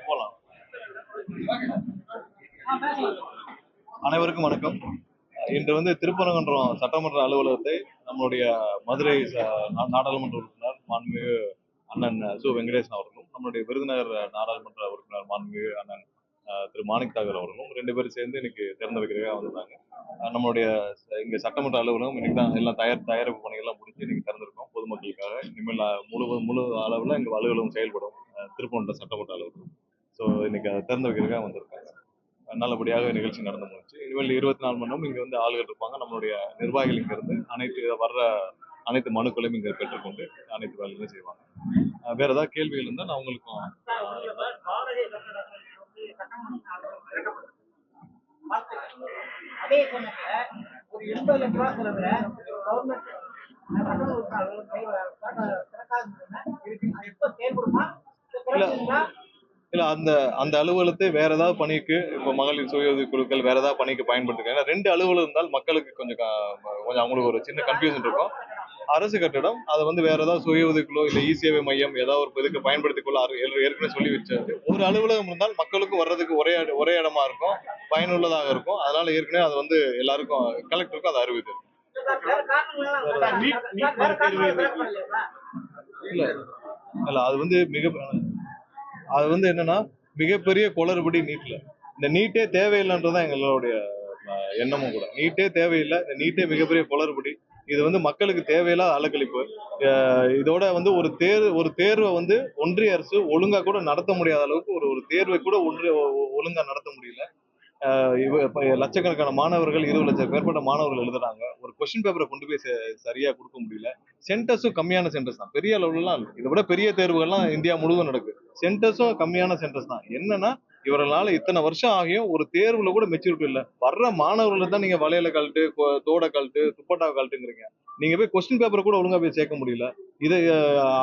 போலாம். அனைவருக்கும் வணக்கம். இன்று வந்து திருப்பரங்குன்றம் சட்டமன்ற அலுவலகத்தை நம்மளுடைய மதுரை நாடாளுமன்ற உறுப்பினர் மாண்புமிகு அண்ணன் சு வெங்கடேசன் அவர்களும், நம்மளுடைய விருதுநகர் நாடாளுமன்ற உறுப்பினர் மாண்புமிகு அண்ணன் திரு மாணிக் தாகர் அவர்களும் 2 பேரும் சேர்ந்து இன்னைக்கு திறந்து வைக்கிறதுக்காக வந்திருந்தாங்க. நம்மளுடைய இங்க சட்டமன்ற அலுவலகம் இன்னைக்கு தான் எல்லாம் தயாரிப்பு பணிகள்லாம் முடிஞ்சு இன்னைக்கு திறந்திருக்கோம் பொதுமக்களுக்காக. இனிமேல் முழு அளவில் இங்க அலுவலகம் செயல்படும், திருப்பரங்குன்றம் சட்டமன்ற அலுவலகம். ஸோ இன்னைக்கு அதை திறந்து வைக்கிறதுக்காக வந்திருக்காங்க. நல்லபடியாக நிகழ்ச்சி நடந்து முடிச்சு. இனிமேல் 24 மணி நேரம் இங்க வந்து ஆளுகள் இருப்பாங்க. நம்மளுடைய நிர்வாகிகள் இங்க இருந்து அனைத்து மனுக்களையும் இங்க பெற்றுக்கொண்டு அனைத்து வேலைகளும் செய்வாங்க. வேற ஏதாவது கேள்விகள் இருந்தா நான் உங்களுக்கும் இல்ல அந்த அந்த அலுவலகத்தை வேற ஏதாவது பணிக்கு, இப்ப மகளிர் சுய உதவி குழுக்கள் வேற ஏதாவது பணிக்கு பயன்படுத்திருக்காங்க. 2 அலுவலகம் இருந்தால் மக்களுக்கு கொஞ்சம் அவங்களுக்கு ஒரு சின்ன கன்ஃபியூஷன் இருக்கும். அரசு கட்டிடம் அதை வந்து வேற ஏதாவது சுய உதவிக்குழோ இல்ல சேவை மையம் ஏதாவது ஒரு இதுக்கு பயன்படுத்திக் கொள்ள ஏற்கனவே சொல்லி வச்சாரு. ஒரு அலுவலகம் இருந்தால் மக்களுக்கும் வர்றதுக்கு ஒரே இடமா இருக்கும், பயனுள்ளதாக இருக்கும். அதனால ஏற்கனவே அது வந்து எல்லாருக்கும் கலெக்டருக்கும் அதை அறிவித்து இல்ல அது வந்து என்னன்னா மிகப்பெரிய குளறுபடி நீட்ல. இந்த நீட்டே தேவையில்லைன்றதான் எங்களுடைய எண்ணமும் கூட. நீட்டே தேவையில்லை, இந்த நீட்டே மிகப்பெரிய குளறுபடி. இது வந்து மக்களுக்கு தேவையில்லாத அலக்கழிப்பு. இதோட வந்து ஒரு தேர்வை வந்து ஒன்றிய அரசு ஒழுங்கா கூட நடத்த முடியாத அளவுக்கு ஒரு தேர்வை கூட ஒழுங்கா நடத்த முடியல. லட்சக்கணக்கான மாணவர்கள், 20 லட்சம் மேற்பட்ட மாணவர்கள் எழுதுறாங்க. ஒரு கொஸ்டின் பேப்பரை கொண்டு போய் சரியா கொடுக்க முடியல. சென்டர்ஸும் கம்மியான சென்டர்ஸ் தான், பெரிய அளவுலாம் இல்லை. இதை விட பெரிய தேர்வுகள்லாம் இந்தியா முழுவதும் நடக்குது. சென்டர்ஸும் கம்மியான சென்டர்ஸ் தான். என்னன்னா இவர்களால இத்தனை வருஷம் ஆகியும் ஒரு தேர்வுல கூட மெச்சூரிட்டி இல்லை. வர்ற மாணவர்களை தான் நீங்க வளையல கழட்டு, தோட கழட்டு, துப்பட்டா கழட்டுங்கிறீங்க. நீங்க போய் கொஸ்டின் பேப்பர் கூட ஒழுங்கா போய் சேர்க்க முடியல. இதை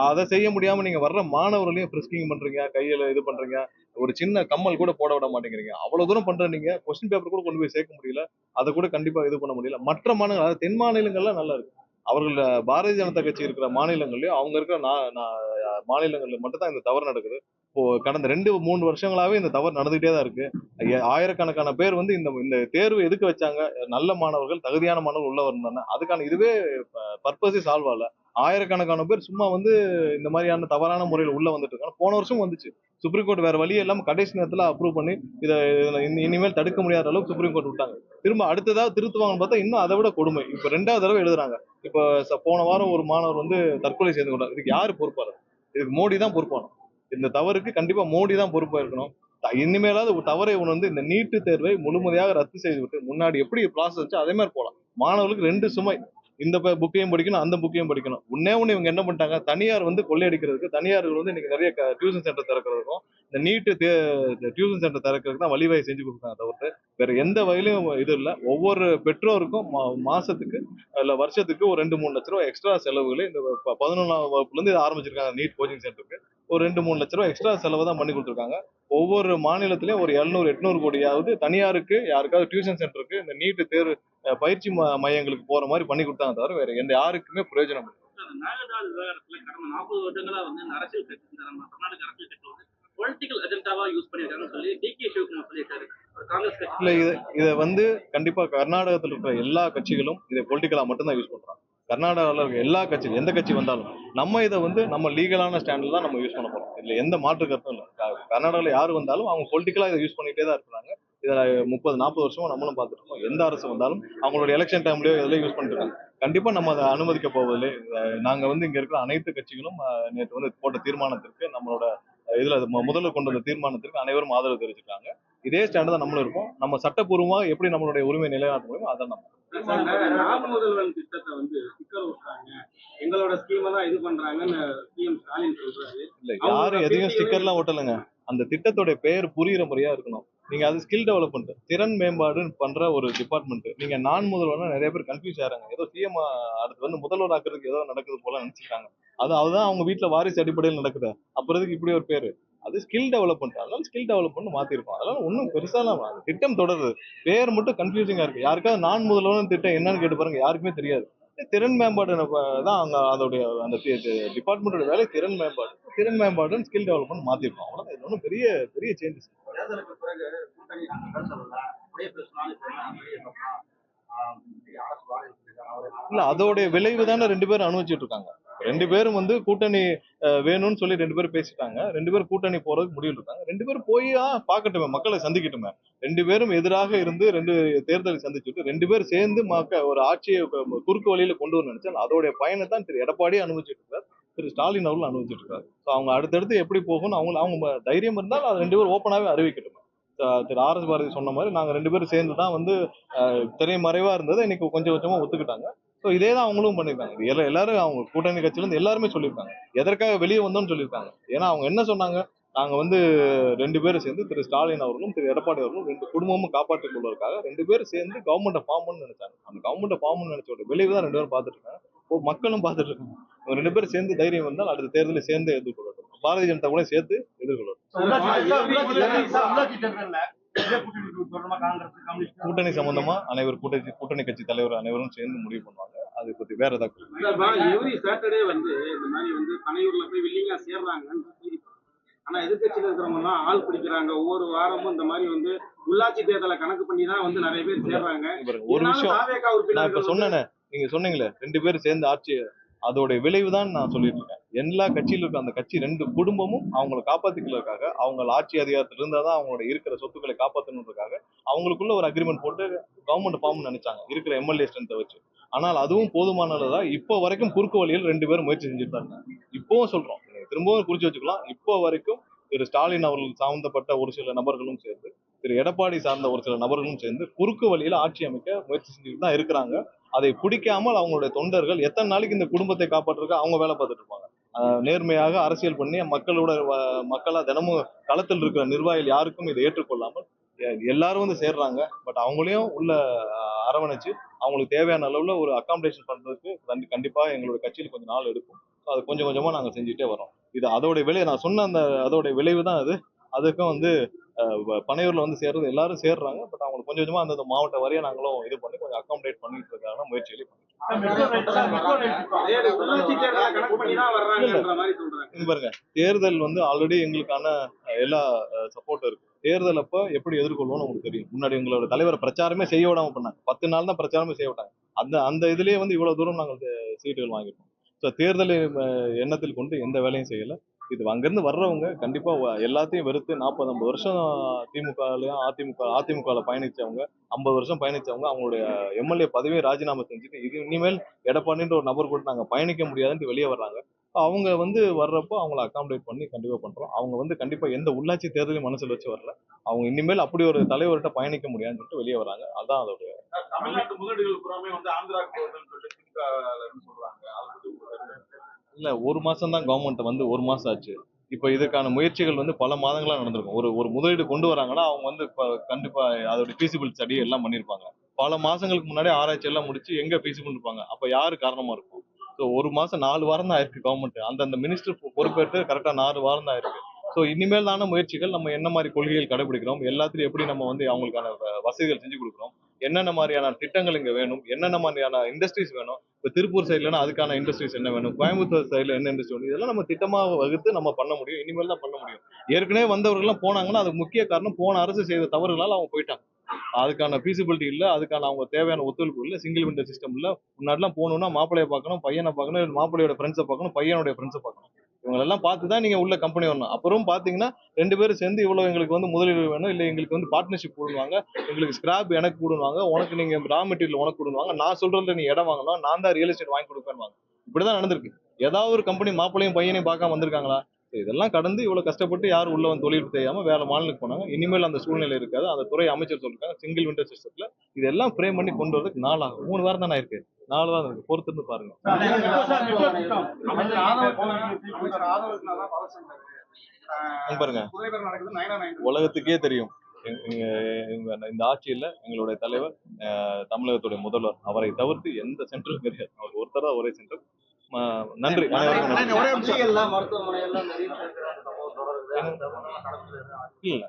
அதை செய்ய முடியாம நீங்க வர்ற மாணவர்களையும் ஃப்ரிஸ்கிங் பண்றீங்க, கையில இது பண்றீங்க, ஒரு சின்ன கம்மல் கூட போட விட மாட்டேங்கிறீங்க. அவ்வளவு தூரம் பண்ற நீங்க கொஸ்டின் பேப்பர் கூட கொண்டு போய் சேர்க்க முடியல. அதை கூட கண்டிப்பா இது பண்ண முடியல. மற்ற மாநிலங்கள், அதாவது தென் மாநிலங்கள்லாம் நல்லா இருக்கு. அவர்கள் பாரதிய ஜனதா கட்சி இருக்கிற மாநிலங்கள்லயும் அவங்க இருக்கிற மாநிலங்கள்ல மட்டும் தான் இந்த தவறு நடக்குது. இப்போ கடந்த 2-3 வருஷங்களாவே இந்த தவறு நடந்துகிட்டே தான் இருக்கு. ஆயிரக்கணக்கான பேர் வந்து இந்த தேர்வு எதுக்கு வச்சாங்க? நல்ல மாணவர்கள், தகுதியான மாணவர்கள் உள்ள வரணும். அதுக்கான இதுவே பர்பஸே சால்வ் ஆகல. ஆயிரக்கணக்கான பேர் சும்மா வந்து இந்த மாதிரியான தவறான முறையில் உள்ள வந்துட்டு இருக்காங்க. போன வருஷம் வந்துச்சு. சுப்ரீம் கோர்ட் வேற வழி இல்லாம கடைசி நேரத்துல அப்ரூவ் பண்ணி இதை இனிமேல் தடுக்க முடியாத அளவுக்கு சுப்ரீம் கோர்ட் விட்டாங்க. திரும்ப அடுத்ததாவது திருத்துவாங்கன்னு பார்த்தா இன்னும் அதை விட கொடுமை. இப்ப 2வது தடவை எழுதுறாங்க. இப்ப போன வாரம் ஒரு மாணவர் வந்து தற்கொலை செய்து கொண்டார். இதுக்கு யாரு பொறுப்பாரு? இதுக்கு மோடி தான் பொறுப்பானோ. இந்த தவறுக்கு கண்டிப்பா மோடி தான் பொறுப்பா இருக்கணும். இனிமேலாவது தவறை வந்து இந்த நீட்டு தேர்வை முழுமையாக ரத்து செய்து விட்டு முன்னாடி எப்படி ப்ராசஸ் வச்சு அதே மாதிரி போலாம். மாணவர்களுக்கு 2 சுமை. இந்த புக்கையும் படிக்கணும், அந்த புக்கையும் படிக்கணும். ஒண்ணு இவங்க என்ன பண்ணிட்டாங்க, தனியார் வந்து கொள்ளையடிக்கிறதுக்கு, தனியார்கள் வந்து இன்னைக்கு நிறைய டியூஷன் சென்டர் திறக்கிறதுக்கும் இந்த நீட்டு டியூஷன் சென்டர் திறக்கிறதுக்கு தான் வழிவகை செஞ்சு கொடுத்தாங்க தவிர்த்து வேற எந்த வகையிலும் இது இல்லை. ஒவ்வொரு பெற்றோருக்கும் மாசத்துக்கு இல்ல வருஷத்துக்கு ஒரு 2-3 லட்ச ரூபாய் எக்ஸ்ட்ரா செலவுகளை இந்த 11ஆம் வகுப்புல இருந்து இதை ஆரம்பிச்சிருக்காங்க. நீட் கோச்சிங் சென்டருக்கு ஒரு 2-3 லட்ச ரூபாய் எக்ஸ்ட்ரா செலவு தான் பண்ணி கொடுத்துருக்காங்க. ஒவ்வொரு மாநிலத்திலயும் ஒரு 700-800 கோடியாவது தனியாருக்கு, யாருக்காவது டியூஷன் சென்டருக்கு இந்த நீட்டு தேர்வு பயிற்சி மையங்களுக்கு போற மாதிரி பண்ணி கொடுத்தாங்க தவிர வேற எந்த யாருக்குமே பிரயோஜனம் இல்லை. நாகதாஸ் விவகாரத்துல கடந்த 40 வருடங்களா வந்து இந்த அரசியல் கட்சி, நம்ம கர்நாடக அரசியல் கட்சி வந்து பொலிட்டிக்கல் அஜெண்டாவா யூஸ் பண்ணிருக்காங்கன்னு சொல்லி டி.கே. சிவகுமார் சொல்லியிருக்காரு. காங்கிரஸ் கட்சி இல்ல, இதை வந்து கண்டிப்பா கர்நாடகத்தில் இருக்கிற எல்லா கட்சிகளும் இதை பொலிட்டிக்கலா மட்டும்தான் யூஸ் பண்றாங்க. கர்நாடகாவில் இருக்க எல்லா கட்சியும் எந்த கட்சி வந்தாலும் நம்ம இதை வந்து நம்ம லீகலான ஸ்டாண்டில் தான் நம்ம யூஸ் பண்ண போறோம். இதுல எந்த மாற்று கருத்தும் இல்லை. கர்நாடகாவில் யாரு வந்தாலும் அவங்க பொலிட்டிக்கலா இதை யூஸ் பண்ணிட்டே தான் இருக்கிறாங்க. இதுல 30-40 வருஷமா நம்மளும் பார்த்துட்டு இருக்கோம். எந்த அரசு வந்தாலும் அவங்களோட எலெக்ஷன் டைம்லயோ இதெல்லாம் யூஸ் பண்ணிட்டு இருக்காங்க. கண்டிப்பா நம்ம அதை அனுமதிக்க போவதில்லை. நாங்க வந்து இங்க இருக்கிற அனைத்து கட்சிகளும் நேற்று வந்து போட்ட தீர்மானத்திற்கு, நம்மளோட இதுல முதல்ல கொண்டு வந்த தீர்மானத்திற்கு அனைவரும் ஆதரவு தெரிவிச்சிருக்காங்க. இதே ஸ்டாண்ட் தான் நம்மளும் இருப்போம். நம்ம சட்டப்பூர்வமாக எப்படி நம்மளுடைய உரிமை நிலைநாட்ட முடியுமோ அதான் நம்ம. முதல்வன் திட்டத்தை வந்து சிக்கல் விட்டாங்க, எங்களோட ஸ்கீமை தான் இது பண்றாங்கன்னு சிஎம் ஸ்டாலின் சொல்றாரு. இல்ல, யாரும் எதையும் ஸ்டிக்கர்லாம் ஒட்டலைங்க. அந்த திட்டத்தோட பெயர் புரியுற முறையா இருக்கணும். நீங்க அது ஸ்கில் டெவலப்மெண்ட், திறன் மேம்பாடுன்னு பண்ற ஒரு டிபார்ட்மெண்ட். நீங்க முதல்வர்னா நிறைய பேர் கன்ஃபியூஸ் ஆறாங்க. ஏதோ சிஎம் அடுத்து வந்து முதல்வர் ஆக்குறதுக்கு ஏதோ நடக்குது போல நினைச்சுக்கிறாங்க. அதுதான் அவங்க வீட்டுல வாரிசு அடிப்படையில் நடக்குது. அப்புறம் இப்படி ஒரு பேரு அது ஸ்கில் டெவலப்மெண்ட். அதனால ஸ்கில் டெவலப்மெண்ட் மாத்திருக்கோம். அதனால ஒன்றும் பெருசாலாம் திட்டம் தொடருது. பேர் மட்டும் கன்ஃபியூசிங்கா இருக்கு. யாருக்காவது நான் முதல்வன் திட்டம் என்னன்னு கேட்டு பாருங்க, யாருக்குமே தெரியாது. திறன் மேம்பாடு தான் அங்க அதோடைய அந்த டிபார்ட்மெண்டோட வேலை திறன் மேம்பாடு. திறன் மேம்பாடு ஸ்கில் டெவலப்மெண்ட் மாத்திருக்கோம். அவ்வளவுதான். இது ஒன்றும் பெரிய பெரிய சேஞ்சஸ். தேர்தலுக்கு பிறகு கூட்டணி நாங்கள் சொல்லல அப்படியே பேசினாலும் இப்ப என்ன வெளியே சொல்லலாம். அரசு வாரிசு இல்ல அதோடைய விளைவு தானே 2 பேரும் அனுபவிச்சுட்டு இருக்காங்க. 2 பேரும் வந்து கூட்டணி வேணும்னு சொல்லி 2 பேரும் பேசிட்டாங்க. 2 பேரும் கூட்டணி போறதுக்கு முடிவு இருக்காங்க. 2 பேரும் போய் பார்க்கட்டுமே, மக்களை சந்திக்கட்டுமே. 2 பேரும் எதிராக இருந்து 2 தேர்தலை சந்திச்சுட்டு 2 பேரும் சேர்ந்து ஒரு ஆட்சியை குறுக்கு வழியில கொண்டு வர நினைச்சா அதோடைய பயனை தான் திரு எடப்பாடி அனுபவிச்சுட்டு இருக்காரு. திரு ஸ்டாலின் அவர்கள் அனுபவிச்சுட்டு இருக்காரு. அவங்க அடுத்தடுத்து எப்படி போகணும் அவங்க தைரியம் இருந்தால் அது 2 பேரும் ஓப்பனாவே அறிவிக்கட்டும். திரு ஆர் எஸ் பாரதி சொன்ன மாதிரி நாங்க 2 பேரும் சேர்ந்து தான் வந்து திரைமறைவா இருந்தது இன்னைக்கு கொஞ்சம் கொஞ்சமா ஒத்துக்கிட்டாங்க. ஸோ இதே தான் அவங்களும் பண்ணியிருக்காங்க. எல்லாரும் அவங்க கூட்டணி கட்சியில இருந்து எல்லாருமே சொல்லியிருக்காங்க. எதற்காக வெளியே வந்தோம்னு சொல்லியிருக்காங்க. ஏன்னா அவங்க என்ன சொன்னாங்க, நாங்க வந்து 2 பேரும் சேர்ந்து திரு ஸ்டாலின் அவர்களும் திரு எடப்பாடி அவர்களும் 2 குடும்பமும் காப்பாற்றிக் கொள்வதற்காக 2 பேரும் சேர்ந்து கவர்மெண்ட்டை ஃபார்ம் பண்ணு நினைச்சாங்க. அந்த கவர்மெண்ட்டை ஃபார்ம் பண்ணு நினைச்சோட விளைவு தான் 2 பேரும் பார்த்துட்டு இருக்காங்க. மக்களும் பார்த்துட்டு இருக்காங்க. 2 பேரும் சேர்ந்து தைரியம் வந்தால் அடுத்த தேர்தலை சேர்ந்து எதிர்கொள்ளட்டும். பாரதிய ஜனதா கூட சேர்த்து எதிர்கொள்ளட்டும். கூட்டணி சம்பந்தமா கூட்டணி கட்சி தலைவர் அனைவரும் சேர்ந்து முடிவு பண்ணுவாங்க. அதை பத்தி வேற ஏதாவது எவ்ரி சாட்டர்டே வந்து இந்த மாதிரி வந்து பனையூர்ல போய் வில்லிங்கா சேர்றாங்கன்னு. ஆனா எதிர்கட்சியில இருக்கிறவங்க எல்லாம் ஆள் பிடிக்கிறாங்க. ஒவ்வொரு வாரமும் இந்த மாதிரி வந்து உள்ளாட்சி தேர்தலை கணக்கு பண்ணி தான் வந்து நிறைய பேர் சேர்றாங்க. ஒரு நிமிஷம் நான் இப்ப சொன்னேனே, நீங்க சொன்னீங்களே 2 பேரும் சேர்ந்து ஆட்சி, அதோட விளைவு தான் நான் சொல்லிட்டு இருக்கேன். எல்லா கட்சியில இருக்க அந்த கட்சி 2 குடும்பமும் அவங்களை காப்பாத்திக்கிறதுக்காக, அவங்க ஆட்சி அதிகாரத்தில் இருந்தா தான் அவங்களோட இருக்கிற சொத்துக்களை காப்பாற்றணுன்றதுக்காக அவங்களுக்குள்ள ஒரு அக்ரிமெண்ட் போட்டு கவர்மெண்ட் ஃபார்ம் நினைச்சாங்க இருக்கிற எம்எல்ஏ ஸ்ட்ரென்த்தை வச்சு. ஆனால் அதுவும் போதுமானதா இப்போ வரைக்கும் குறுக்கு வழியில் 2 பேரும் முயற்சி செஞ்சுட்டு தான் இருக்காங்க. இப்பவும் சொல்றோம், திரும்பவும் குறிச்சு வச்சுக்கலாம். இப்போ வரைக்கும் திரு ஸ்டாலின் அவர்கள் சார்ந்தப்பட்ட ஒரு சில நபர்களும் சேர்ந்து, திரு எடப்பாடி சார்ந்த ஒரு சில நபர்களும் சேர்ந்து குறுக்கு வழியில ஆட்சி அமைக்க முயற்சி செஞ்சுட்டு தான் இருக்கிறாங்க. அதை பிடிக்காமல் அவங்களுடைய தொண்டர்கள் எத்தனை நாளைக்கு இந்த குடும்பத்தை காப்பாற்றுறதுக்கு அவங்க வேலை பார்த்துட்டு இருப்பாங்க. நேர்மையாக அரசியல் பண்ணி மக்களா தினமும் களத்தில் இருக்கிற நிர்வாகிகள் யாருக்கும் இதை ஏற்றுக்கொள்ளாமல் எல்லாரும் வந்து சேர்றாங்க. பட் அவங்களையும் உள்ள அரவணைச்சு அவங்களுக்கு தேவையான அளவுல ஒரு அகாமடேஷன் பண்றதுக்கு கண்டிப்பா எங்களுடைய கட்சியில் கொஞ்சம் நாள் எடுக்கும். அது கொஞ்சம் கொஞ்சமா நாங்க செஞ்சுட்டே வரோம். இது அதோட விளைவு, நான் சொன்ன அந்த அதோட விளைவு தான் அது. அதுக்கும் வந்து பனையூர்ல வந்து சேர்றது எல்லாரும் சேர்றாங்க. பட் அவங்க கொஞ்சம் கொஞ்சமா அந்த மாவட்ட வரைய நாங்களும் இது பண்ணி கொஞ்சம் அகாமடேட் பண்ணிட்டு இருக்காங்க, முயற்சியிலே பாருங்க. தேர்தல் வந்து ஆல்ரெடி எங்களுக்கான எல்லா சப்போர்ட் இருக்கு. தேர்தல் அப்ப எப்படி எதிர்கொள்வோம்னு உங்களுக்கு தெரியும். முன்னாடி உங்களோட தலைவர் பிரச்சாரமே செய்ய விடாம பண்ணாங்க. 10 நாள் தான் பிரச்சாரமே செய்ய விட்டாங்க. அந்த இதுலயே வந்து இவ்வளவு தூரம் நாங்கள் சீட்டுகள் வாங்கிருக்கோம். ஸோ தேர்தலை எண்ணத்தில் கொண்டு எந்த வேலையும் செய்யல. இது அங்கிருந்து வர்றவங்க கண்டிப்பா எல்லாத்தையும் வெறுத்து 40-50 வருஷம் திமுகலையும் அதிமுகவில் பயணிச்சவங்க, 50 வருஷம் பயணிச்சவங்க அவங்களுடைய எம்எல்ஏ பதவியை ராஜினாமா செஞ்சுட்டு இது இனிமேல் எடப்பாடின்ற ஒரு நபர் கூட நாங்க பயணிக்க முடியாதுன்னு வெளியே வர்றாங்க. அவங்க வந்து வர்றப்போ அவங்களை அகாமடேட் பண்ணி கண்டிப்பா பண்றோம். அவங்க வந்து கண்டிப்பா எந்த உள்ளாட்சி தேர்தலையும் மனசுல வச்சு வரல. அவங்க இனிமேல் அப்படி ஒரு தலைவர்கிட்ட பயணிக்க முடியாதுன்னு சொல்லிட்டு வெளியே வராங்க. அதான் அதோட தமிழ்நாட்டு முதலீடுகள் புறாமே வந்து ஆந்திராவுக்கு சொல்றாங்க. இல்ல, 1 மாசம் தான் கவர்மெண்ட் வந்து 1 மாசம் ஆச்சு. இப்ப இதுக்கான முயற்சிகள் வந்து பல மாதங்களா நடந்திருக்கும். ஒரு முதலீடு கொண்டு வராங்கன்னா அவங்க வந்து கண்டிப்பா அதோட ஃபீசிபிள் ஸ்டடி எல்லாம் பண்ணிருப்பாங்க. பல மாசங்களுக்கு முன்னாடி ஆராய்ச்சி எல்லாம் முடிச்சு எங்க ஃபீசிபிள் இருப்பாங்க, அப்ப யாரு காரணமா இருக்கும். ஸோ 1 மாசம் 4 வாரம் தான் ஆயிருக்கு கவர்மெண்ட். அந்தந்த மினிஸ்டர் பொறுப்பேற்று கரெக்டா 4 வாரம் தான் இருக்கு. ஸோ இனிமேல் தான முயற்சிகள், நம்ம என்ன மாதிரி கொள்கைகள் கடைபிடிக்கிறோம், எல்லாத்திலையும் எப்படி நம்ம வந்து அவங்களுக்கான வசதிகள் செஞ்சு கொடுக்குறோம், என்னென்ன மாதிரியான திட்டங்கள் இங்க வேணும், என்னென்ன மாதிரியான இண்டஸ்ட்ரீஸ் வேணும். இப்போ திருப்பூர் சைட்லன்னா அதுக்கான இண்டஸ்ட்ரீஸ் என்ன வேணும், கோயம்புத்தூர் சைட்ல என்ன இண்டஸ்ட்ரி வேணும், இதெல்லாம் நம்ம திட்டமாக வகுத்து நம்ம பண்ண முடியும். இனிமேல் தான் பண்ண முடியும். ஏற்கனவே வந்தவர்கள்லாம் போனாங்கன்னா அதுக்கு முக்கிய காரணம் போன அரசு செய்த தவறுகளால் அவங்க போயிட்டாங்க. அதுக்கான ஃபீசிபிலிட்டி இல்லை, அதுக்கான அவங்க தேவையான ஒத்துழைப்பு இல்லை, சிங்கிள் விண்டோ சிஸ்டம் இல்லை. முன்னாடிலாம் போகணும்னா மாப்பிள்ளையை பார்க்கணும், பையனை பார்க்கணும், மாப்பிள்ளையோட ஃப்ரெண்ட்ஸை பார்க்கணும், பையனுடைய ஃப்ரெண்ட்ஸை பார்க்கணும். இவங்களெல்லாம் பார்த்து தான் நீங்க உள்ள கம்பெனி வரணும். அப்புறம் பாத்தீங்கன்னா 2 பேரும் சேர்ந்து இவ்வளவு எங்களுக்கு வந்து முதலீடு வேணும், இல்லை எங்களுக்கு வந்து பார்ட்னர்ஷிப் கொடுவாங்க, எங்களுக்கு ஸ்கிராப் எனக்கு கொடுவாங்க, உனக்கு நீங்க ரா மெட்டீரியல் உனக்கு கொடுவாங்க, நான் சொல்றதுல நீ இடம் வாங்கணும், நான் தான் ரியல் எஸ்டேட் வாங்கி கொடுப்பேன்னு. இப்படிதான் நடந்திருக்கு. ஏதாவது ஒரு கம்பெனி மாப்பிள்ளையும் பையனையும் பார்க்காம வந்திருக்காங்களா? இதெல்லாம் கடந்து இவ்வளவு கஷ்டப்பட்டு யாரும் உள்ள வந்து தொழில் செய்யாம வேற மாநிலத்துக்கு போனாங்க. இனிமேல் அந்த சூழ்நிலை இருக்காது. அந்த துறை அமைச்சர் சொல்லிருக்காங்க சிங்கிள் விண்டோ சிஸ்டத்துல இதெல்லாம் ஃப்ரேம் பண்ணி கொண்டு வரதுக்கு 4 ஆகும். 3 வாரம் தானே இருக்கு. 4 வாரம் இருக்கு, பொறுத்திருந்து பாருங்க. பாருங்க, உலகத்துக்கே தெரியும் இந்த ஆட்சியில எங்களுடைய தலைவர் தமிழகத்துடைய முதல்வர், அவரை தவிர்த்து எந்த சென்டரும் கிடையாது. அவர் ஒருத்தர் தான் ஒரே சென்டர். நன்றி. மருத்துவமனை எல்லாம் இல்ல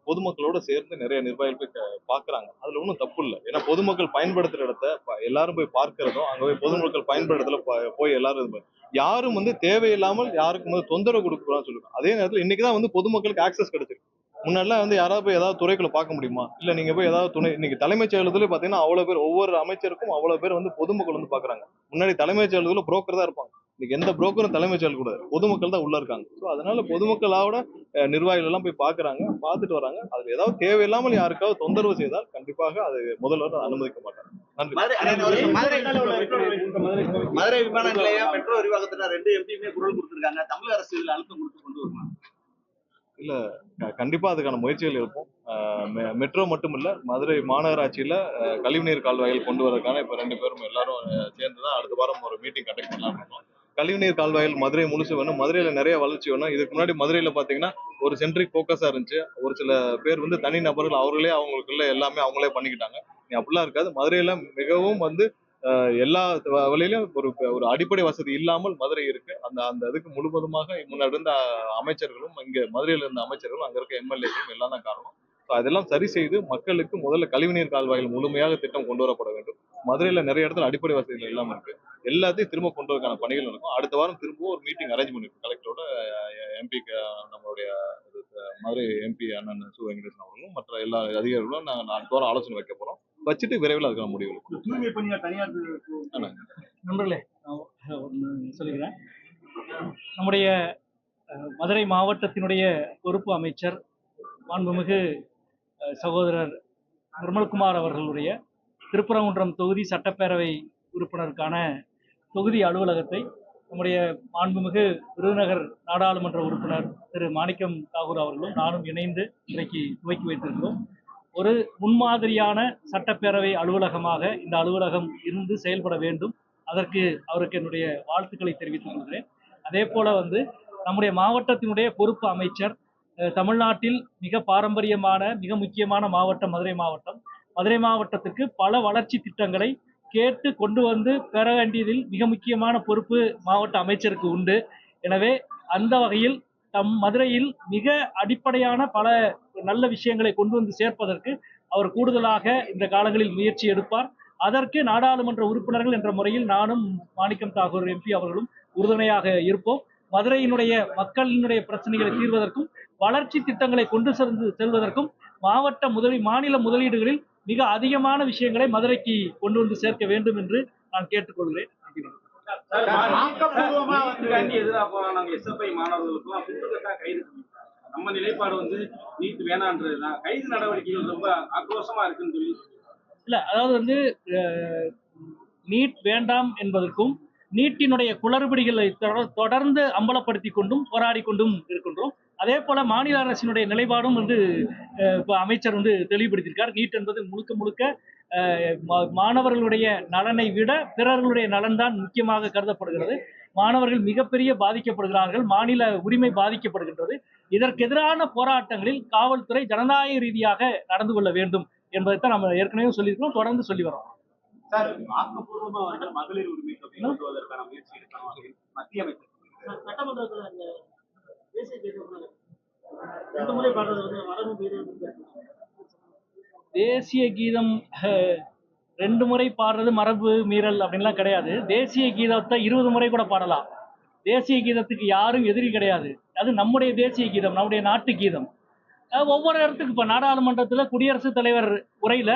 பொதுமக்களோட சேர்ந்து நிறைய நிர்வாகிகள் போய் பாக்குறாங்க. அதுல ஒன்றும் தப்பு இல்லை. ஏன்னா பொதுமக்கள் பயன்படுத்துற இடத்த எல்லாரும் போய் பார்க்கிறதும், அங்க போய் பொதுமக்கள் பயன்படுற இடத்துல போய் எல்லாரும் யாரும் தேவையில்லாமல் யாருக்கும் தொந்தரவு கொடுக்கக்கூடாதுன்னு சொல்லுவாங்க. அதே நேரத்தில் இன்னைக்குதான் பொதுமக்களுக்கு ஆக்சஸ் கிடைச்சிருக்கு. முன்னாடிலாம் யாராவது போய் ஏதாவது துறைக்குள்ள பார்க்க முடியுமா? இல்ல நீங்க போய் ஏதாவது துணை இன்னைக்கு தலைமைச் செயலகத்துல பாத்தீங்கன்னா அவ்வளவு பேர், ஒவ்வொரு அமைச்சருக்கும் அவ்வளவு பேர் பொதுமக்கள் பாக்குறாங்க. முன்னாடி தலைமைச் செயலகத்துல புரோக்கர் தான் இருப்பாங்க. இன்னைக்கு எந்த புரோக்கரும் தலைமைச் செயலர் கூடாது, பொதுமக்கள் தான் உள்ள இருக்காங்க. ஸோ அதனால பொதுமக்களோட நிர்வாகிகள் எல்லாம் போய் பாக்குறாங்க, பார்த்துட்டு வராங்க. அதுல ஏதாவது தேவையில்லாமல் யாருக்காவது தொந்தரவு செய்தால் கண்டிப்பாக அது முதல்வர் அனுமதிக்க மாட்டாங்க. நன்றி. மதுரை விமான நிலைய மெட்ரோ விரிவாக்கத்துல 2 எம்பியுமே குரல் கொடுத்திருக்காங்க. தமிழக அரசு இதுல அழுத்தம் கொடுத்து கொண்டு வருமா? கண்டிப்பா அதுக்கான முயற்சிகள் இருக்கும். மெட்ரோ மட்டும் இல்ல, மதுரை மாநகராட்சியில கழிவுநீர் கால்வாய்கள் கொண்டு வரதுக்கான இப்ப 2 பேரும் எல்லாரும் சேர்ந்துதான் அடுத்த வாரம் ஒரு மீட்டிங் கண்டக்ட் பண்ணலாம் இருக்கோம். கழிவுநீர் கால்வாய்கள் மதுரை முழுசு வேணும். மதுரையில நிறைய வளர்ச்சி வேணும். இதுக்கு முன்னாடி மதுரையில பாத்தீங்கன்னா ஒரு சென்ட்ரிக் போக்கஸா இருந்துச்சு. ஒரு சில பேர் தனி நபர்கள் அவர்களே அவங்களுக்குள்ள எல்லாமே அவங்களே பண்ணிக்கிட்டாங்க. அப்படிலாம் இருக்காது. மதுரையில மிகவும் எல்லா வழியிலும் ஒரு அடிப்படை வசதி இல்லாமல் மதுரை இருக்கு. அந்த இதுக்கு முழுவதுமாக முன்னாடி இருந்த அமைச்சர்களும், இங்க மதுரையில இருந்த அமைச்சர்களும், அங்க இருக்க எம்எல்ஏக்களும் எல்லாம் தான் காரணம். அதெல்லாம் சரி செய்து மக்களுக்கு முதல்ல கழிவுநீர் கால்வாய்கள் முழுமையாக திட்டம் கொண்டு வரப்பட வேண்டும். மதுரையில நிறைய இடத்துல அடிப்படை வசதிகள் எல்லாம் இருக்கு. எல்லாத்தையும் திரும்ப கொண்டு வரக்கான பணிகள் நடக்கும். அடுத்த வாரம் திரும்பவும் ஒரு மீட்டிங் அரேஞ்ச் பண்ணிருக்கோம் கலெக்டரோட, எம்பி, நம்மளுடைய மதுரை எம்பி அண்ணன் சு வெங்கடேசன் அவர்களும் மற்ற எல்லா அதிகாரிகளும் நாங்கள் அடுத்த வாரம் ஆலோசனை வைக்க போறோம். வச்சுட்டு விரைவில் அதுக்கான முடிவு எடுக்கும். தூய்மை பணியார் தனியார் நண்பர்களே, நான் ஒன்று சொல்லிக்கிறேன். நம்முடைய மதுரை மாவட்டத்தினுடைய பொறுப்பு அமைச்சர் மாண்புமிகு சகோதரர் நிர்மல்குமார் அவர்களுடைய திருப்பரங்குன்றம் தொகுதி சட்டப்பேரவை உறுப்பினருக்கான தொகுதி அலுவலகத்தை நம்முடைய மாண்புமிகு விருதுநகர் நாடாளுமன்ற உறுப்பினர் திரு மாணிக்கம் தாகூர் அவர்களும் நானும் இணைந்து இன்றைக்கு துவக்கி வைத்திருக்கிறோம். ஒரு முன்மாதிரியான சட்டப்பேரவை அலுவலகமாக இந்த அலுவலகம் இருந்து செயல்பட வேண்டும். அதற்கு அவருக்கு என்னுடைய வாழ்த்துக்களை தெரிவித்துக் கொள்கிறேன். அதே போல நம்முடைய மாவட்டத்தினுடைய பொறுப்பு அமைச்சர், தமிழ்நாட்டில் மிக பாரம்பரியமான மிக முக்கியமான மாவட்டம் மதுரை மாவட்டம். மதுரை மாவட்டத்திற்கு பல வளர்ச்சி திட்டங்களை கேட்டு கொண்டு பெற வேண்டியதில் மிக முக்கியமான பொறுப்பு மாவட்ட அமைச்சருக்கு உண்டு. எனவே அந்த வகையில் மதுரையில் மிக அடிப்படையான பல நல்ல விஷயங்களை கொண்டு சேர்ப்பதற்கு அவர் கூடுதலாக இந்த காலங்களில் முயற்சி எடுப்பார். அதற்கு நாடாளுமன்ற உறுப்பினர்கள் என்ற முறையில் நானும் மாணிக்கம் தாகூர் எம்பி அவர்களும் உறுதுணையாக இருப்போம். மதுரையினுடைய மக்களினுடைய பிரச்சனைகளை தீர்வதற்கும் வளர்ச்சி திட்டங்களை கொண்டு செல்வதற்கும் மாநில முதலீடுகளில் மிக அதிகமான விஷயங்களை மதுரைக்கு கொண்டு சேர்க்க வேண்டும் என்று நான் கேட்டுக்கொள்கிறேன். எதிராக போறாங்க எஸ்எஃப்ஐ மாணவர்களுக்கும் கைது. நம்ம நிலைப்பாடு நீட் வேணான்றதுதான். கைது நடவடிக்கைகள் ரொம்ப ஆக்ரோஷமா இருக்குன்னு சொல்லி இல்ல, அதாவது நீட் வேண்டாம் என்பதற்கும் நீட்டினுடைய குளறுபடிகளை தொடர்ந்து அம்பலப்படுத்தி கொண்டும் போராடி கொண்டும் இருக்கின்றோம். அதே போல மாநில அரசினுடைய நிலைப்பாடும் இப்போ அமைச்சர் தெளிவுபடுத்தியிருக்கார். நீட் என்பது முழுக்க முழுக்க மாணவர்களுடைய நலனை விட பிறர்களுடைய நலன் தான் முக்கியமாக கருதப்படுகிறது. மாணவர்கள் மிகப்பெரிய பாதிக்கப்படுகிறார்கள், மாநில உரிமை பாதிக்கப்படுகின்றது. இதற்கு எதிரான போராட்டங்களில் காவல்துறை ஜனநாயக ரீதியாக நடந்து கொள்ள வேண்டும் என்பதைத்தான் நம்ம ஏற்கனவே சொல்லியிருக்கோம், தொடர்ந்து சொல்லி வரோம். சார், ஆக்கப்பூர்வமா மகளிர் உரிமை தொகை கொண்டுவதற்கான முயற்சி எடுக்கணும் அப்படின்னு மத்திய அமைச்சர் சட்டமன்றத்தில் தேசிய கீதம் 2 முறை பாடுறது தேசிய கீதம் 2 முறை பாடுறது மரபு மீறல் அப்படின்லாம் கிடையாது. தேசிய கீதத்தை 20 முறை கூட பாடலாம். தேசிய கீதத்துக்கு யாரும் எதிரி கிடையாது. அது நம்முடைய தேசிய கீதம், நம்முடைய நாட்டு கீதம். ஒவ்வொரு இடத்துக்கு இப்போ நாடாளுமன்றத்தில் குடியரசுத் தலைவர் உரையில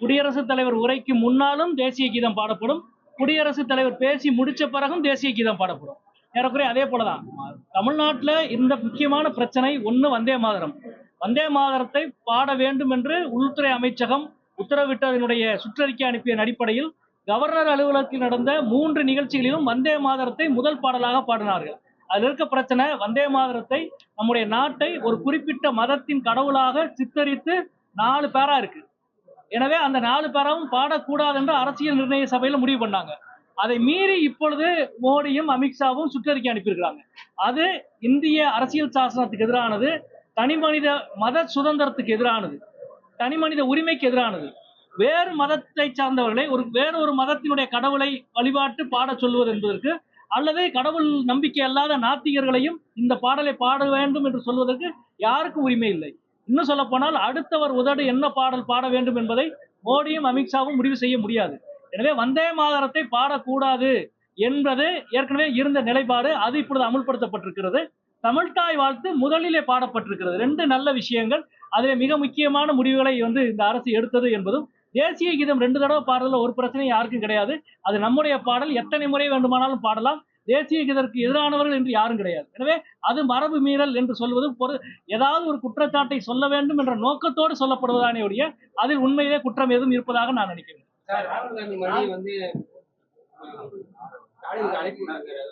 குடியரசுத் தலைவர் உரைக்கு முன்னாலும் தேசிய கீதம் பாடப்படும், குடியரசுத் தலைவர் பேசி முடிச்ச பிறகும் தேசிய கீதம் பாடப்படும். ஏறக்குறைய அதே போலதான் தமிழ்நாட்டில் இந்த முக்கியமான பிரச்சனை. ஒன்று, வந்தே மாதரம். வந்தே மாதரத்தை பாட வேண்டும் என்று உள்துறை அமைச்சகம் உத்தரவிட்டதனுடைய சுற்றறிக்கை அனுப்பிய அடிப்படையில் கவர்னர் அலுவலகத்தில் நடந்த 3 நிகழ்ச்சிகளிலும் வந்தே மாதரத்தை முதல் பாடலாக பாடினார்கள். அதில் இருக்க பிரச்சனை, வந்தே மாதரத்தை நம்முடைய நாட்டை ஒரு குறிப்பிட்ட மதத்தின் கடவுளாக சித்தரித்து 4 பேரா இருக்கு. எனவே அந்த 4 பேராவும் பாடக்கூடாது என்று அரசியல் நிர்ணய சபையில முடிவு பண்ணாங்க. அதை மீறி இப்பொழுது மோடியும் அமித்ஷாவும் சுற்றறிக்கை அனுப்பியிருக்கிறாங்க. அது இந்திய அரசியல் சாசனத்துக்கு எதிரானது, தனி மனித மத சுதந்திரத்துக்கு எதிரானது, தனி மனித உரிமைக்கு எதிரானது. வேறு மதத்தை சார்ந்தவர்களை வேறொரு மதத்தினுடைய கடவுளை வழிபாட்டு பாட சொல்லுவது என்பதற்கு அல்லது கடவுள் நம்பிக்கை அல்லாத நாத்திகர்களையும் இந்த பாடலை பாட வேண்டும் என்று சொல்வதற்கு யாருக்கும் உரிமை இல்லை. இன்னும் சொல்ல போனால் அடுத்தவர் உதடு என்ன பாடல் பாட வேண்டும் என்பதை மோடியும் அமித்ஷாவும் முடிவு செய்ய முடியாது. எனவே வந்தே மாதரத்தை பாடக்கூடாது என்பது ஏற்கனவே இருந்த நிலைப்பாடு, அது இப்பொழுது அமுல்படுத்தப்பட்டிருக்கிறது. தமிழ்தாய் வாழ்த்து முதலிலே பாடப்பட்டிருக்கிறது. 2 நல்ல விஷயங்கள். அதில் மிக முக்கியமான முடிவுகளை இந்த அரசு எடுத்தது என்பதும், தேசிய கீதம் 2 தடவை பாடுறதுல ஒரு பிரச்சனையும் யாருக்கும் கிடையாது. அது நம்முடைய பாடல், எத்தனை முறை வேண்டுமானாலும் பாடலாம். தேசிய கீதத்திற்கு எதிரானவர்கள் என்று யாரும் கிடையாது. எனவே அது மரபு மீறல் என்று சொல்வது ஏதாவது ஒரு குற்றச்சாட்டை சொல்ல வேண்டும் என்ற நோக்கத்தோடு சொல்லப்படுவதானே ஒழிய அதில் உண்மையிலே குற்றம் எதுவும் இருப்பதாக நான் நினைக்கிறேன். ராகுல் காந்தி மறுபடியும் வந்து ஸ்டாலினுக்கு அழைப்பு விடுக்கிறாரு.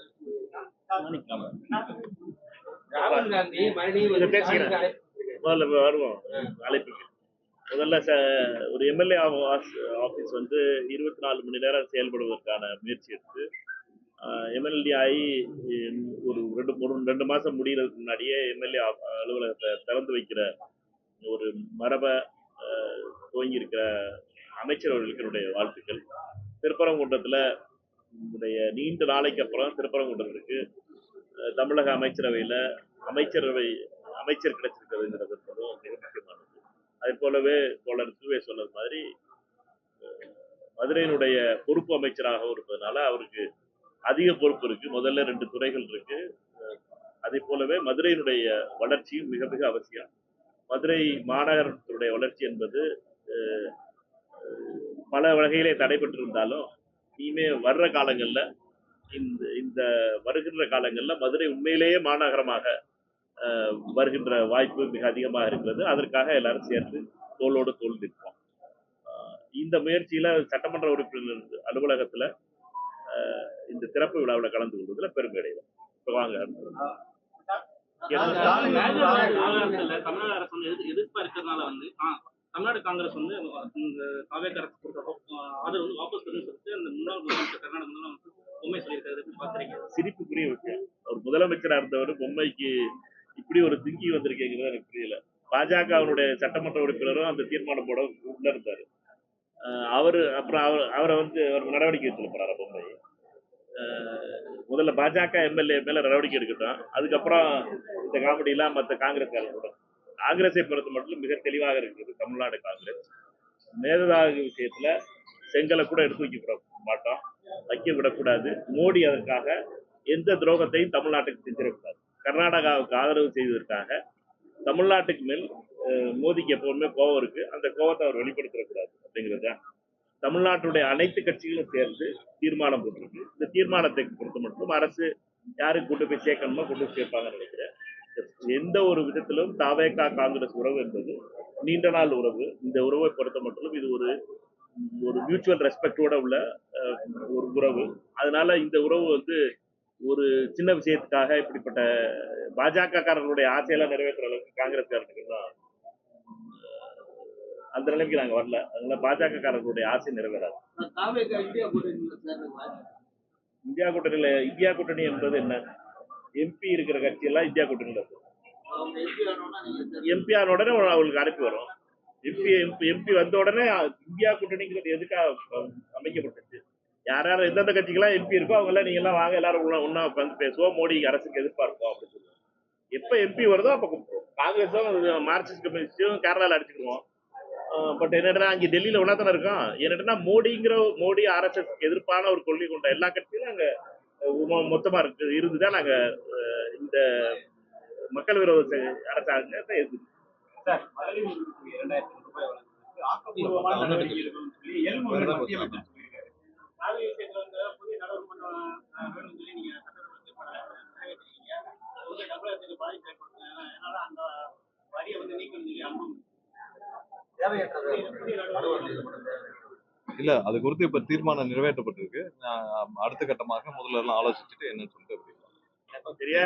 ராகுல் காந்தி மறுபடியும் வந்து ஸ்டாலினுக்கு அழைப்பு முதல்ல வருவோம் அழைப்புக்கு. முதல்ல ஒரு எம்எல்ஏ ஆஃபீஸ் 24 மணி நேரம் செயல்படுவதற்கான முயற்சி எடுத்து எம்எல்ஏ ஆகி ஒரு 2 மாதம் முடிகிறதுக்கு முன்னாடியே எம்எல்ஏ அலுவலகத்தை திறந்து வைக்கிற ஒரு மரபை துவங்கி இருக்கிற அமைச்சர் அவர்களுக்கு என்னுடைய வாழ்த்துக்கள். திருப்பரங்குன்றத்தில் நீண்ட நாளைக்கு அப்புறம் திருப்பரங்குன்றத்திற்கு தமிழக அமைச்சரவையில் அமைச்சர் கிடைச்சிருக்கிறதுங்கிறது என்பதும் மிக முக்கியமானது. அதே போலவே தோழர் துவே சொன்னது மாதிரி மதுரையினுடைய பொறுப்பு அமைச்சராக இருப்பதனால அவருக்கு அதிக பொறுப்பு இருக்கு. முதல்ல 2 துறைகள் இருக்கு. அதே போலவே மதுரையினுடைய வளர்ச்சியும் மிக மிக அவசியம். மதுரை மாநகரத்தினுடைய வளர்ச்சி என்பது பல வகையிலே தடைபட்டிருந்தாலும் இனிமே வர்ற காலங்களில் இந்த வருகின்ற காலங்களில் மதுரை உண்மையிலேயே மாநகரமாக வருகின்ற வாய்ப்பு மிக அதிகமாக இருக்கிறது. அதற்காக எல்லாரும் சேர்ந்து தோளோடு தோள் நிற்போம். இந்த முயற்சியில சட்டமன்ற உறுப்பினர் அலுவலகத்துல இந்த திறப்பு விழாவில் கலந்து கொள்வதில் பெருமை அடைகிறோம். வாங்க. தமிழ்நாடு அரசு எதிர்ப்பா இருக்கிறதுனால தமிழ்நாடு காங்கிரஸ் இந்த காவேரி அரசு கொடுத்த ஆதரவு வாபஸ் பெறுன்னு சொல்லிட்டு அந்த முன்னாள் முதலமைச்சர் கர்நாடக முதலமைச்சர் பொம்மை சொல்லியிருக்காரு. பார்த்துருக்கீங்க? சிரிப்புக்குரிய விஷயம். அவர் முதலமைச்சராக இருந்தவர் பொம்மைக்கு இப்படி ஒரு திங்கி வந்திருக்கீங்கிறது எனக்கு புரியல. பாஜகவினுடைய சட்டமன்ற உறுப்பினரும் அந்த தீர்மானம் போட உள்ள இருந்தாரு. அவரை அவர் நடவடிக்கை எடுத்துட போறாரு. பொம்மை முதல்ல பாஜக எம்எல்ஏ மேல நடவடிக்கை எடுக்கட்டும், அதுக்கப்புறம் இந்த காமெடியெல்லாம் மற்ற காங்கிரஸை பொறுத்த மட்டும் மிக தெளிவாக இருக்குது. தமிழ்நாடு காங்கிரஸ் மேகதாது விஷயத்துல செங்கலை கூட எடுத்து வைக்க மாட்டோம், வைக்க விடக்கூடாது. மோடி அதற்காக எந்த துரோகத்தையும் தமிழ்நாட்டுக்கு செஞ்சிடக்கூடாது. கர்நாடகாவுக்கு ஆதரவு செய்வதற்காக தமிழ்நாட்டுக்கு மேல் மோடிக்கு எப்பவுமே கோபம் இருக்கு. அந்த கோபத்தை அவர் வெளிப்படுத்தக்கூடாது அப்படிங்கிறத தமிழ்நாட்டுடைய அனைத்து கட்சிகளும் சேர்ந்து தீர்மானம் போட்டிருக்கு. இந்த தீர்மானத்தை பொறுத்த மட்டும் அரசு யாருக்கு கொண்டு போய் சேர்க்கணுமோ கொண்டு போய் சேர்ப்பாங்கன்னு நினைக்கிறேன். எந்த ஒரு விதத்திலும் தாவேகா காங்கிரஸ் உறவு என்பது நீண்ட நாள் உறவு. இந்த உறவை பொறுத்த மட்டும் இது ஒரு மியூச்சுவல் ரெஸ்பெக்டோட உள்ள ஒரு உறவு. அதனால இந்த உறவு ஒரு சின்ன விஷயத்துக்காக இப்படிப்பட்ட பாஜக காரர்களுடைய ஆசையெல்லாம் நிறைவேற்றுற அளவுக்கு காங்கிரஸ்காரர்களுக்கு தான் அந்த நிலைமைக்கு நாங்க வரல. அதனால பாஜக காரர்களுடைய ஆசை நிறைவேறாது. இந்தியா கூட்டணி என்பது என்ன? எம்பி இருக்கிற கட்சி எல்லாம் இந்தியா கூட்டணியில் இருக்கும். எம்பி ஆன உடனே அவங்களுக்கு அனுப்பி வரும். எம்பி வந்த உடனே இந்தியா கூட்டணிங்கிறது எதுக்காக அமைக்கப்பட்டுச்சு? யார் எந்தெந்த கட்சிக்கெல்லாம் எம்பி இருக்கோ அவங்க எல்லாம் நீங்க எல்லாம் வாங்க, எல்லாரும் ஒன்னா உட்காந்து பேசுவோம், மோடி அரசுக்கு எதிர்பார்ப்போம் அப்படின்னு சொல்லுவோம். எப்ப எம்பி வருதோ அப்ப கூப்பிடுவோம். காங்கிரஸும் மார்க்சிஸ்ட் கம்யூனிஸ்டும் கேரளால அடிச்சுக்கிடுவோம். பட் என்னன்னா அங்கே டெல்லியில ஒன்னாத்தானே இருக்கோம். என்னன்னா மோடி RSS எதிர்ப்பான ஒரு கொள்கை கொண்ட எல்லா கட்சியும் அங்க மொத்தமா இருந்துதான் நாங்க இந்த மக்கள் விரோத அரசாங்கத்தை எதிர்த்து சார் மகளிர் 2000 ரூபாய் வழங்குவதற்கு ஆக்கப்பூர்வமான நடவடிக்கை எடுக்கணும்னு சொல்லி எல்முருகன் மத்திய அமைச்சர் சொல்லியிருக்காரு. காவிரி விஷயத்துல புதிய நடைமுறை வேணும்னு சொல்லி நீங்க சட்டமன்றத்தில் நிறைவேற்றிருக்கீங்க. தமிழகத்துக்கு பாதிப்பு ஏற்படுத்துங்க. அதனால அந்த வரியை நீக்கணும் சொல்லி அனுமதி இல்ல, அது குறித்து இப்ப தீர்மானம் நிறைவேற்றப்பட்டிருக்கு. அடுத்த கட்டமாக முதல்ல எல்லாம் ஆலோசிச்சுட்டு என்னன்னு சொல்லிட்டு சரியா